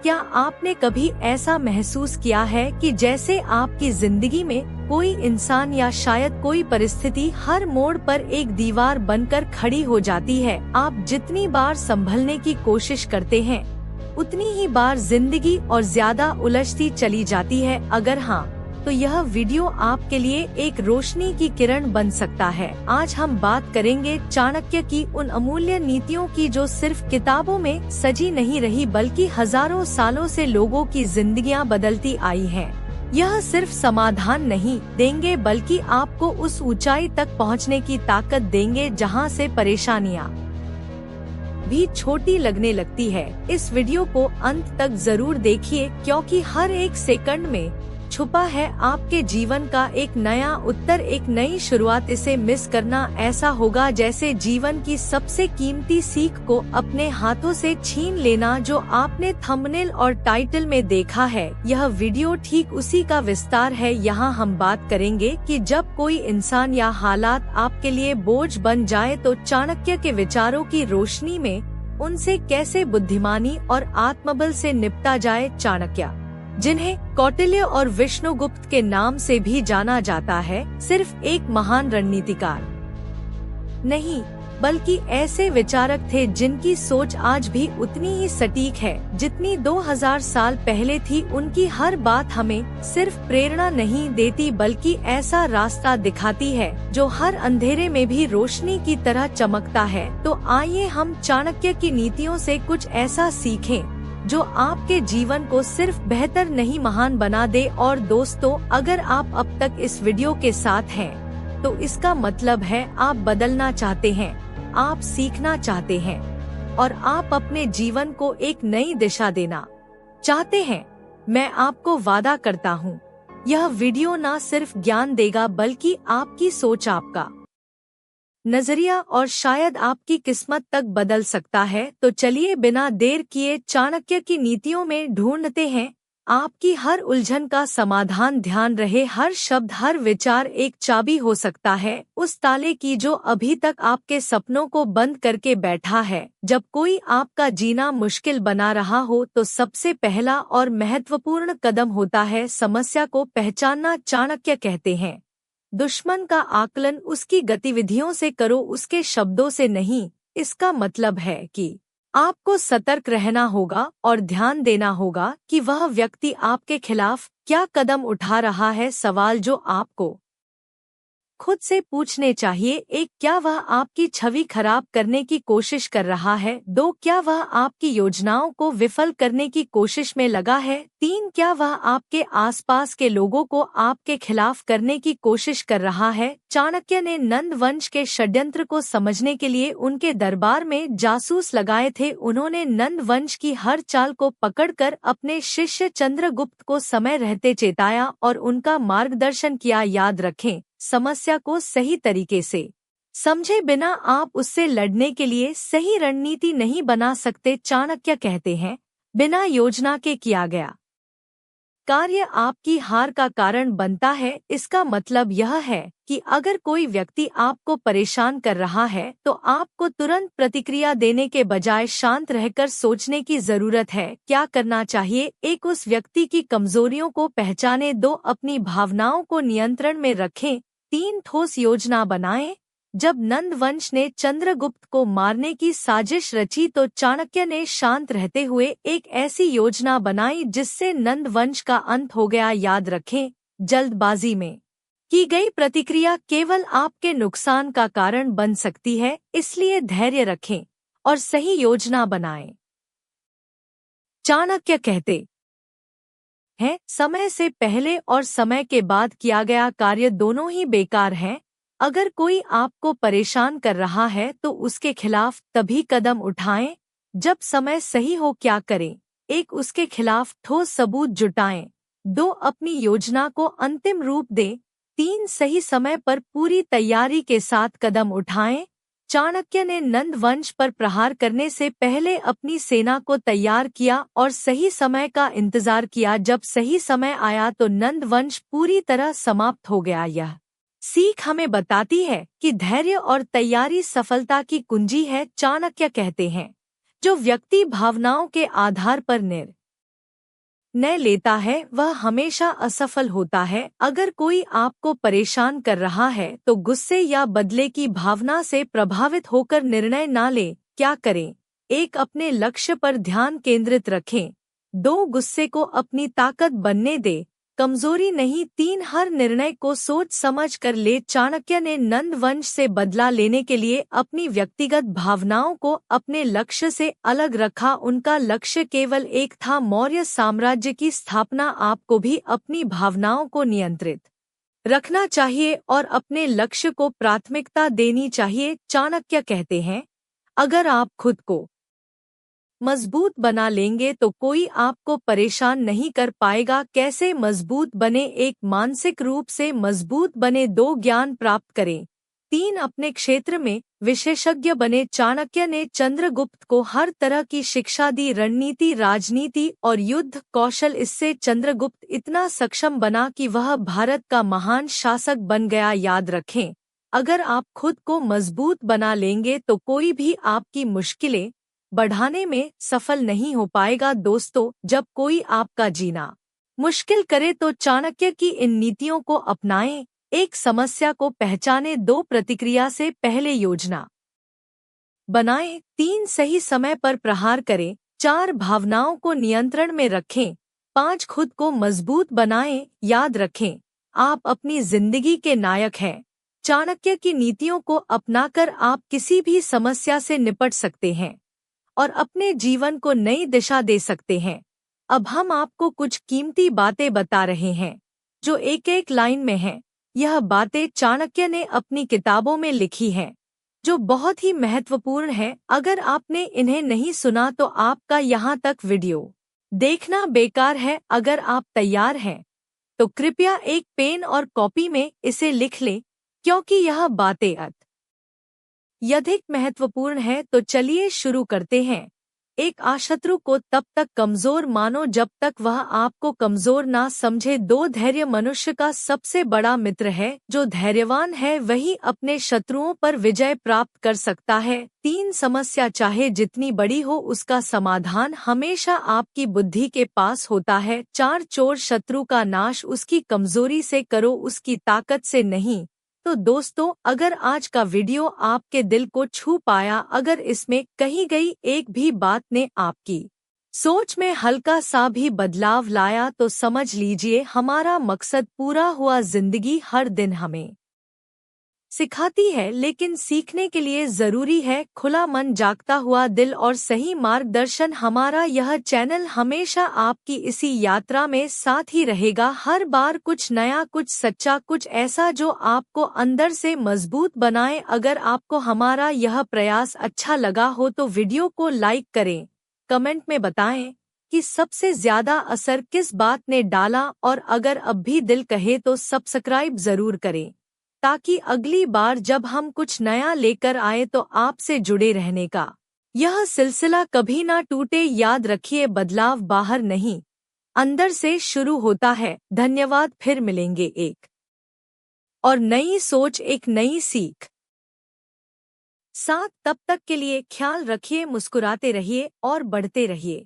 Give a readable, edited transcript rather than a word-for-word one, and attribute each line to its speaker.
Speaker 1: क्या आपने कभी ऐसा महसूस किया है कि जैसे आपकी जिंदगी में कोई इंसान या शायद कोई परिस्थिति हर मोड़ पर एक दीवार बनकर खड़ी हो जाती है? आप जितनी बार संभलने की कोशिश करते हैं, उतनी ही बार जिंदगी और ज्यादा उलझती चली जाती है। अगर हाँ, तो यह वीडियो आपके लिए एक रोशनी की किरण बन सकता है। आज हम बात करेंगे चाणक्य की उन अमूल्य नीतियों की जो सिर्फ किताबों में सजी नहीं रही, बल्कि हजारों सालों से लोगों की जिंदगियां बदलती आई हैं। यह सिर्फ समाधान नहीं देंगे, बल्कि आपको उस ऊंचाई तक पहुंचने की ताकत देंगे जहां से परेशानियां भी छोटी लगने लगती है। इस वीडियो को अंत तक जरूर देखिए, क्योंकि हर एक सेकंड में छुपा है आपके जीवन का एक नया उत्तर, एक नई शुरुआत। इसे मिस करना ऐसा होगा जैसे जीवन की सबसे कीमती सीख को अपने हाथों से छीन लेना जो आपने थंबनेल और टाइटल में देखा है। यह वीडियो ठीक उसी का विस्तार है। यहाँ हम बात करेंगे कि जब कोई इंसान या हालात आपके लिए बोझ बन जाए तो चाणक्य के विचारों की रोशनी में उनसे कैसे बुद्धिमानी और आत्मबल से निपटा जाए। चाणक्य, जिन्हें कौटिल्य और विष्णुगुप्त के नाम से भी जाना जाता है, सिर्फ एक महान रणनीतिकार नहीं, बल्कि ऐसे विचारक थे जिनकी सोच आज भी उतनी ही सटीक है जितनी 2000 साल पहले थी। उनकी हर बात हमें सिर्फ प्रेरणा नहीं देती, बल्कि ऐसा रास्ता दिखाती है जो हर अंधेरे में भी रोशनी की तरह चमकता है। तो आइए हम चाणक्य की नीतियों से कुछ ऐसा सीखें जो आपके जीवन को सिर्फ बेहतर नहीं, महान बना दे। और दोस्तों, अगर आप अब तक इस वीडियो के साथ हैं, तो इसका मतलब है आप बदलना चाहते हैं, आप सीखना चाहते हैं और आप अपने जीवन को एक नई दिशा देना चाहते हैं। मैं आपको वादा करता हूँ, यह वीडियो न सिर्फ ज्ञान देगा, बल्कि आपकी सोच, आपका नजरिया और शायद आपकी किस्मत तक बदल सकता है। तो चलिए बिना देर किए चाणक्य की नीतियों में ढूंढते हैं आपकी हर उलझन का समाधान। ध्यान रहे, हर शब्द, हर विचार एक चाबी हो सकता है उस ताले की जो अभी तक आपके सपनों को बंद करके बैठा है। जब कोई आपका जीना मुश्किल बना रहा हो, तो सबसे पहला और महत्वपूर्ण कदम होता है समस्या को पहचानना। चाणक्य कहते हैं, दुश्मन का आकलन उसकी गतिविधियों से करो, उसके शब्दों से नहीं। इसका मतलब है कि आपको सतर्क रहना होगा और ध्यान देना होगा कि वह व्यक्ति आपके खिलाफ क्या कदम उठा रहा है। सवाल जो आपको खुद से पूछने चाहिए: 1, क्या वह आपकी छवि खराब करने की कोशिश कर रहा है? 2, क्या वह आपकी योजनाओं को विफल करने की कोशिश में लगा है? 3, क्या वह आपके आसपास के लोगों को आपके खिलाफ करने की कोशिश कर रहा है? चाणक्य ने नंद वंश के षड्यंत्र को समझने के लिए उनके दरबार में जासूस लगाए थे। उन्होंने नंद वंश की हर चाल को पकड़कर अपने शिष्य चंद्रगुप्त को समय रहते चेताया और उनका मार्गदर्शन किया। याद रखें, समस्या को सही तरीके से समझे बिना आप उससे लड़ने के लिए सही रणनीति नहीं बना सकते। चाणक्य कहते हैं, बिना योजना के किया गया कार्य आपकी हार का कारण बनता है। इसका मतलब यह है कि अगर कोई व्यक्ति आपको परेशान कर रहा है, तो आपको तुरंत प्रतिक्रिया देने के बजाय शांत रहकर सोचने की जरूरत है। क्या करना चाहिए? 1, उस व्यक्ति की कमजोरियों को पहचाने। 2, अपनी भावनाओं को नियंत्रण में रखें। 3, ठोस योजना बनाएं। जब नंद वंश ने चंद्रगुप्त को मारने की साजिश रची, तो चाणक्य ने शांत रहते हुए एक ऐसी योजना बनाई जिससे नंद वंश का अंत हो गया। याद रखें, जल्दबाजी में की गई प्रतिक्रिया केवल आपके नुकसान का कारण बन सकती है, इसलिए धैर्य रखें और सही योजना बनाएं। चाणक्य कहते हैं, समय से पहले और समय के बाद किया गया कार्य दोनों ही बेकार हैं। अगर कोई आपको परेशान कर रहा है, तो उसके खिलाफ तभी कदम उठाएं जब समय सही हो। क्या करें? 1, उसके खिलाफ ठोस सबूत जुटाएं। 2, अपनी योजना को अंतिम रूप दें। 3, सही समय पर पूरी तैयारी के साथ कदम उठाएं। चाणक्य ने नंद वंश पर प्रहार करने से पहले अपनी सेना को तैयार किया और सही समय का इंतजार किया। जब सही समय आया तो नंद वंश पूरी तरह समाप्त हो गया। यह सीख हमें बताती है कि धैर्य और तैयारी सफलता की कुंजी है। चाणक्य कहते हैं, जो व्यक्ति भावनाओं के आधार पर निर्णय लेता है वह हमेशा असफल होता है। अगर कोई आपको परेशान कर रहा है तो गुस्से या बदले की भावना से प्रभावित होकर निर्णय ना ले। क्या करें? 1. अपने लक्ष्य पर ध्यान केंद्रित रखें। 2. गुस्से को अपनी ताकत बनने दे, कमजोरी नहीं। 3. हर निर्णय को सोच समझ कर ले। चाणक्य ने नंद वंश से बदला लेने के लिए अपनी व्यक्तिगत भावनाओं को अपने लक्ष्य से अलग रखा। उनका लक्ष्य केवल एक था, मौर्य साम्राज्य की स्थापना। आपको भी अपनी भावनाओं को नियंत्रित रखना चाहिए और अपने लक्ष्य को प्राथमिकता देनी चाहिए। चाणक्य कहते हैं, अगर आप खुद को मजबूत बना लेंगे तो कोई आपको परेशान नहीं कर पाएगा। कैसे मजबूत बने? 1. मानसिक रूप से मजबूत बने। 2. ज्ञान प्राप्त करें। 3. अपने क्षेत्र में विशेषज्ञ बने। चाणक्य ने चंद्रगुप्त को हर तरह की शिक्षा दी, रणनीति, राजनीति और युद्ध कौशल। इससे चंद्रगुप्त इतना सक्षम बना कि वह भारत का महान शासक बन गया। याद रखें, अगर आप खुद को मजबूत बना लेंगे तो कोई भी आपकी मुश्किलें बढ़ाने में सफल नहीं हो पाएगा। दोस्तों, जब कोई आपका जीना मुश्किल करे तो चाणक्य की इन नीतियों को अपनाएं। 1. समस्या को पहचाने। 2. प्रतिक्रिया से पहले योजना बनाएं। 3. सही समय पर प्रहार करें। 4. भावनाओं को नियंत्रण में रखें। 5. खुद को मजबूत बनाएं। याद रखें, आप अपनी जिंदगी के नायक हैं। चाणक्य की नीतियों को अपनाकर आप किसी भी समस्या से निपट सकते हैं और अपने जीवन को नई दिशा दे सकते हैं। अब हम आपको कुछ कीमती बातें बता रहे हैं जो एक एक लाइन में हैं। यह बातें चाणक्य ने अपनी किताबों में लिखी हैं, जो बहुत ही महत्वपूर्ण है। अगर आपने इन्हें नहीं सुना तो आपका यहाँ तक वीडियो देखना बेकार है। अगर आप तैयार हैं तो कृपया एक पेन और कॉपी में इसे लिख लें, क्योंकि यह बातें यधिक महत्वपूर्ण है। तो चलिए शुरू करते हैं। 1. अशत्रु को तब तक कमजोर मानो जब तक वह आपको कमजोर ना समझे। 2. धैर्य मनुष्य का सबसे बड़ा मित्र है। जो धैर्यवान है वही अपने शत्रुओं पर विजय प्राप्त कर सकता है। 3. समस्या चाहे जितनी बड़ी हो उसका समाधान हमेशा आपकी बुद्धि के पास होता है। 4. चोर शत्रु का नाश उसकी कमजोरी से करो, उसकी ताकत से नहीं। तो दोस्तों, अगर आज का वीडियो आपके दिल को छू पाया, अगर इसमें कही गई एक भी बात ने आपकी सोच में हल्का सा भी बदलाव लाया तो समझ लीजिए हमारा मकसद पूरा हुआ। जिंदगी हर दिन हमें सिखाती है, लेकिन सीखने के लिए जरूरी है खुला मन, जागता हुआ दिल और सही मार्गदर्शन। हमारा यह चैनल हमेशा आपकी इसी यात्रा में साथ ही रहेगा। हर बार कुछ नया, कुछ सच्चा, कुछ ऐसा जो आपको अंदर से मजबूत बनाए। अगर आपको हमारा यह प्रयास अच्छा लगा हो तो वीडियो को लाइक करें, कमेंट में बताएं कि सबसे ज्यादा असर किस बात ने डाला, और अगर अब भी दिल कहे तो सब्सक्राइब जरूर करें, ताकि अगली बार जब हम कुछ नया लेकर आए तो आपसे जुड़े रहने का यह सिलसिला कभी ना टूटे। याद रखिए, बदलाव बाहर नहीं, अंदर से शुरू होता है। धन्यवाद, फिर मिलेंगे एक और नई सोच, एक नई सीख साथ। तब तक के लिए ख्याल रखिए, मुस्कुराते रहिए और बढ़ते रहिए।